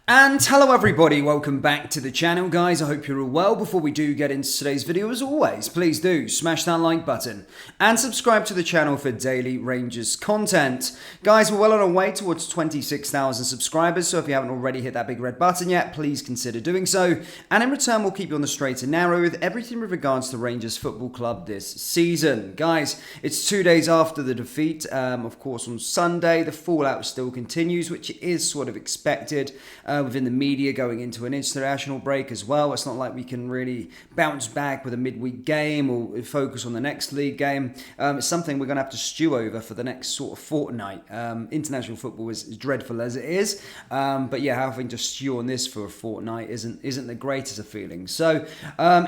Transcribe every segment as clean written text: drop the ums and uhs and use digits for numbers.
And hello everybody, welcome back to the channel guys. I hope you're all well. Before we do get into today's video, as always, please do smash that like button and subscribe to the channel for daily Rangers content. Guys, we're well on our way towards 26,000 subscribers, so if you haven't already hit that big red button yet, please consider doing so. And in return, we'll keep you on the straight and narrow with everything with regards to Rangers Football Club this season. Guys, it's 2 days after the defeat, of course on Sunday. The fallout still continues, which is sort of expected. Within the media going into an international break as well. It's not like we can really bounce back with a midweek game or focus on the next league game. It's something we're going to have to stew over for the next sort of fortnight. International football is dreadful as it is, but yeah, having to stew on this for a fortnight isn't the greatest of feelings. So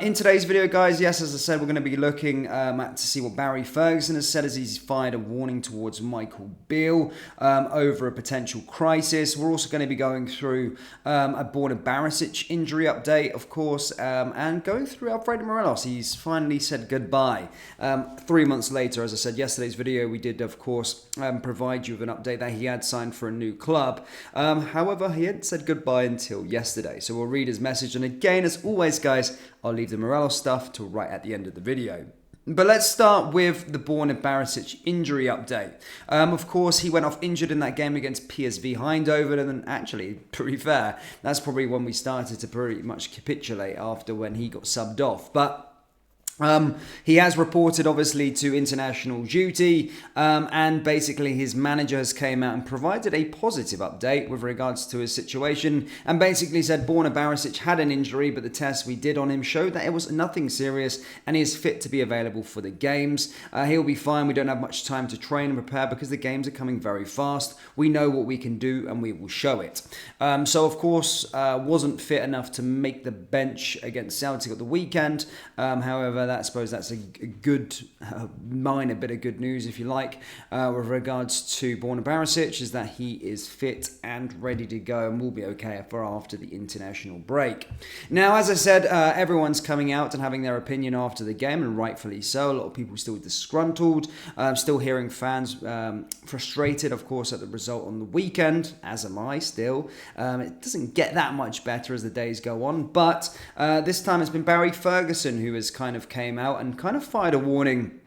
in today's video, guys, yes, as I said, we're going to be looking to see what Barry Ferguson has said as he's fired a warning towards Michael Beale over a potential crisis. We're also going to be going through a Borna Barisic injury update, of course, and going through Alfredo Morelos. He's finally said goodbye. 3 months later, as I said yesterday's video, we did, of course, provide you with an update that he had signed for a new club. However, he hadn't said goodbye until yesterday. So we'll read his message. And again, as always, guys, I'll leave the Morelos stuff till right at the end of the video. But let's start with the Borna Barisic injury update. Of course, he went off injured in that game against PSV Eindhoven, and then actually, to be fair, that's probably when we started to pretty much capitulate after when he got subbed off. But he has reported obviously to international duty, and basically his manager has came out and provided a positive update with regards to his situation, and basically said Borna Barisic had an injury, but the tests we did on him showed that it was nothing serious and he is fit to be available for the games. He'll be fine. We don't have much time to train and prepare because the games are coming very fast. We know what we can do and we will show it. So of course wasn't fit enough to make the bench against Celtic at the weekend. However, I suppose that's a good, minor bit of good news, if you like, with regards to Borna Barisic, is that he is fit and ready to go and will be okay for after the international break. Now, as I said, everyone's coming out and having their opinion after the game, and rightfully so. A lot of people still disgruntled, still hearing fans frustrated, of course, at the result on the weekend, as am I still. It doesn't get that much better as the days go on, but this time it's been Barry Ferguson who has kind of came out and kind of fired a warning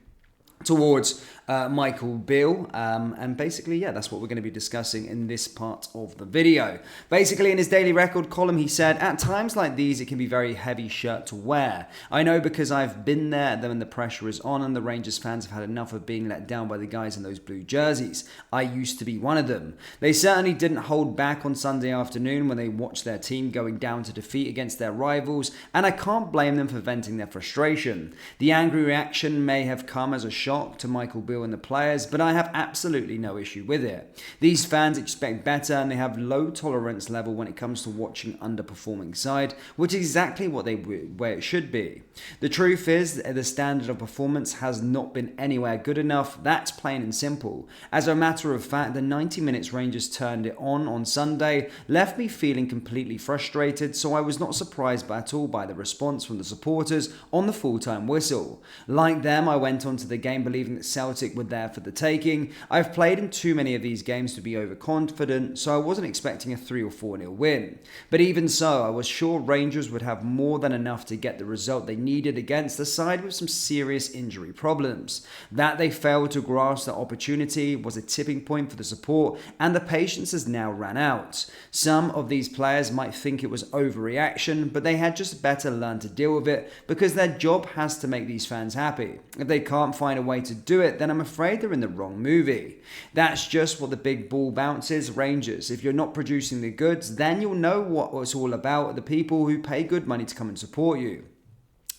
towards Michael Beale, and basically, yeah, that's what we're going to be discussing in this part of the video. Basically, in his daily record column, he said, at times like these, it can be very heavy shirt to wear. I know because I've been there when the pressure is on and the Rangers fans have had enough of being let down by the guys in those blue jerseys. I used to be one of them. They certainly didn't hold back on Sunday afternoon when they watched their team going down to defeat against their rivals, and I can't blame them for venting their frustration. The angry reaction may have come as a shock to Michael Beale and the players, but I have absolutely no issue with it. These fans expect better and they have low tolerance level when it comes to watching underperforming side, which is exactly where it should be. The truth is that the standard of performance has not been anywhere good enough. That's plain and simple. As a matter of fact, the 90 minutes Rangers turned it on Sunday left me feeling completely frustrated, so I was not surprised at all by the response from the supporters on the full-time whistle. Like them, I went on to the game believing that Celtic were there for the taking. I've played in too many of these games to be overconfident, so I wasn't expecting a 3 or 4-0 win. But even so, I was sure Rangers would have more than enough to get the result they needed against a side with some serious injury problems. That they failed to grasp the opportunity was a tipping point for the support, and the patience has now ran out. Some of these players might think it was overreaction, but they had just better learn to deal with it because their job has to make these fans happy. If they can't find a way to do it, then I'm afraid they're in the wrong movie. That's just what the big ball bounce is, Rangers. If you're not producing the goods, then you'll know what it's all about, the people who pay good money to come and support you.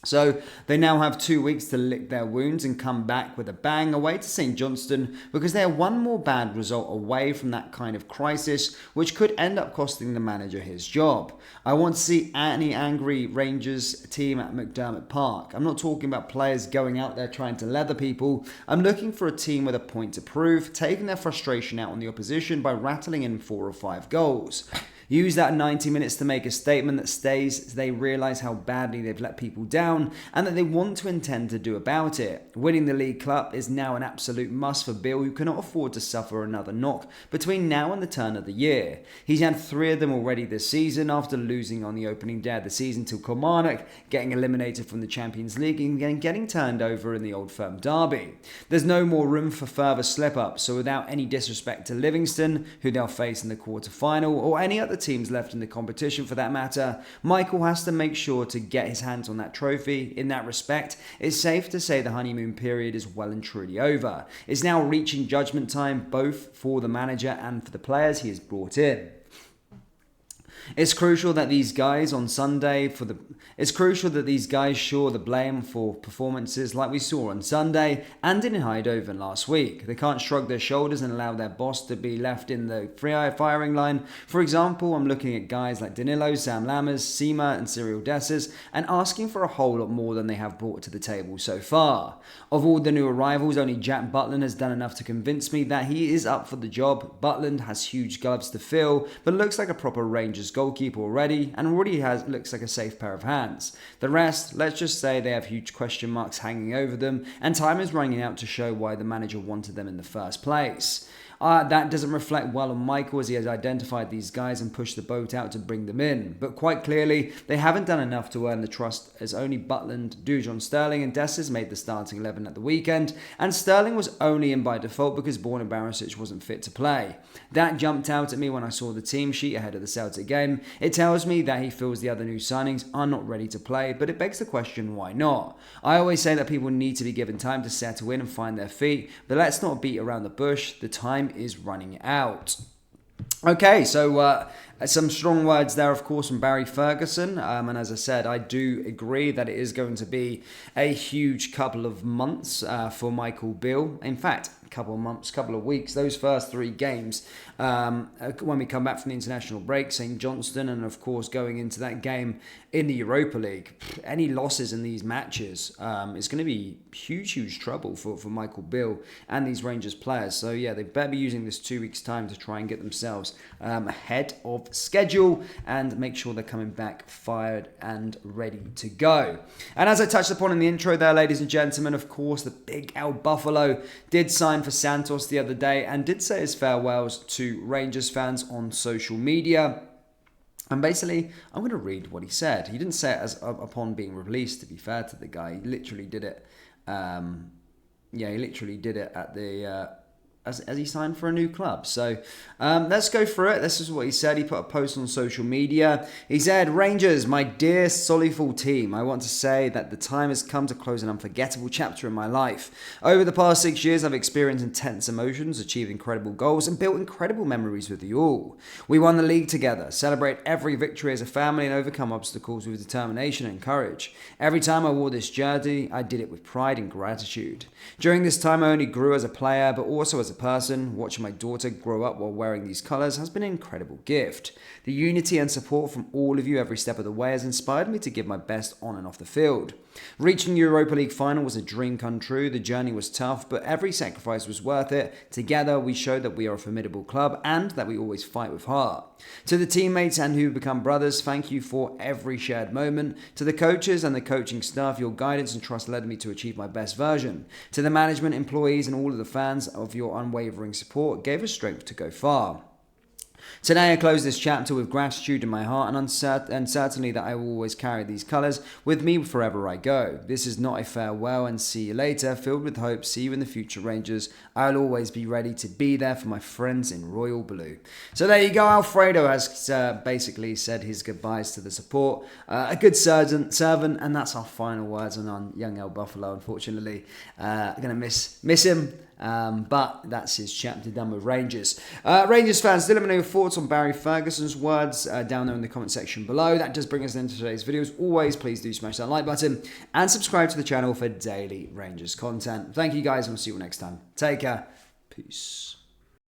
So they now have 2 weeks to lick their wounds and come back with a bang away to St Johnstone, because they are one more bad result away from that kind of crisis, which could end up costing the manager his job. I want to see any angry Rangers team at McDermott Park. I'm not talking about players going out there trying to leather people. I'm looking for a team with a point to prove, taking their frustration out on the opposition by rattling in 4 or 5 goals. Use that 90 minutes to make a statement that stays they realise how badly they've let people down and that they want to intend to do about it. Winning the League Cup is now an absolute must for Beale, who cannot afford to suffer another knock between now and the turn of the year. He's had 3 of them already this season after losing on the opening day of the season to Kilmarnock, getting eliminated from the Champions League and getting turned over in the Old Firm derby. There's no more room for further slip-ups, so without any disrespect to Livingston, who they'll face in the quarter-final, or any other teams left in the competition for that matter, Michael has to make sure to get his hands on that trophy. In that respect, it's safe to say the honeymoon period is well and truly over. It's now reaching judgment time, both for the manager and for the players he has brought in. It's crucial that these guys shore the blame for performances like we saw on Sunday and in Eindhoven last week. They can't shrug their shoulders and allow their boss to be left in the firing line. For example, I'm looking at guys like Danilo, Sam Lammers, Seema and Cyril Dessers and asking for a whole lot more than they have brought to the table so far. Of all the new arrivals, only Jack Butland has done enough to convince me that he is up for the job. Butland has huge gloves to fill, but looks like a proper Rangers goalkeeper already, and looks like a safe pair of hands. The rest, let's just say they have huge question marks hanging over them, and time is running out to show why the manager wanted them in the first place. That doesn't reflect well on Michael, as he has identified these guys and pushed the boat out to bring them in. But quite clearly, they haven't done enough to earn the trust, as only Butland, Dujon, Sterling and Dessers made the starting 11 at the weekend, and Sterling was only in by default because Borna Barisic wasn't fit to play. That jumped out at me when I saw the team sheet ahead of the Celtic game. It tells me that he feels the other new signings are not ready to play, but it begs the question, why not? I always say that people need to be given time to settle in and find their feet, but let's not beat around the bush. The time is running out. Okay, so some strong words there, of course, from Barry Ferguson. And as I said, I do agree that it is going to be a huge couple of months for Michael Beale. In fact, couple of months, couple of weeks, those first 3 games, when we come back from the international break, St Johnstone, and of course going into that game in the Europa League, any losses in these matches is going to be huge trouble for Michael Beale and these Rangers players. So yeah, they better be using this 2 weeks time to try and get themselves ahead of schedule and make sure they're coming back fired and ready to go. And as I touched upon in the intro there, ladies and gentlemen, of course, the big El Buffalo did sign for Santos the other day and did say his farewells to Rangers fans on social media. And basically, I'm going to read what he said. He didn't say it as upon being released, to be fair to the guy. He literally did it. He literally did it at the as he signed for a new club. So let's go through it. This is what he said. He put a post on social media. He said, "Rangers, my dear Solihull team, I want to say that the time has come to close an unforgettable chapter in my life. Over the past 6 years, I've experienced intense emotions, achieved incredible goals, and built incredible memories with you all. We won the league together, celebrate every victory as a family, and overcome obstacles with determination and courage. Every time I wore this jersey, I did it with pride and gratitude. During this time, I only grew as a player, but also as a person. Watching my daughter grow up while wearing these colours has been an incredible gift. The unity and support from all of you every step of the way has inspired me to give my best on and off the field. Reaching the Europa League final was a dream come true. The journey was tough, but every sacrifice was worth it. Together, we showed that we are a formidable club and that we always fight with heart. To the teammates and who become brothers, thank you for every shared moment. To the coaches and the coaching staff, your guidance and trust led me to achieve my best version. To the management, employees, and all of the fans, of your unwavering support gave us strength to go far. Today I close this chapter with gratitude in my heart and certainly that I will always carry these colours with me wherever I go. This is not a farewell and see you later, filled with hope, see you in the future, Rangers. I'll always be ready to be there for my friends in Royal Blue." So there you go. Alfredo has basically said his goodbyes to the support. A good servant, and that's our final words on young El Buffalo. Unfortunately, I'm going to miss him. But that's his chapter done with Rangers. Rangers fans, do let me know your thoughts on Barry Ferguson's words down there in the comment section below. That does bring us into today's video. As always, please do smash that like button and subscribe to the channel for daily Rangers content. Thank you guys, and we'll see you all next time. Take care. Peace.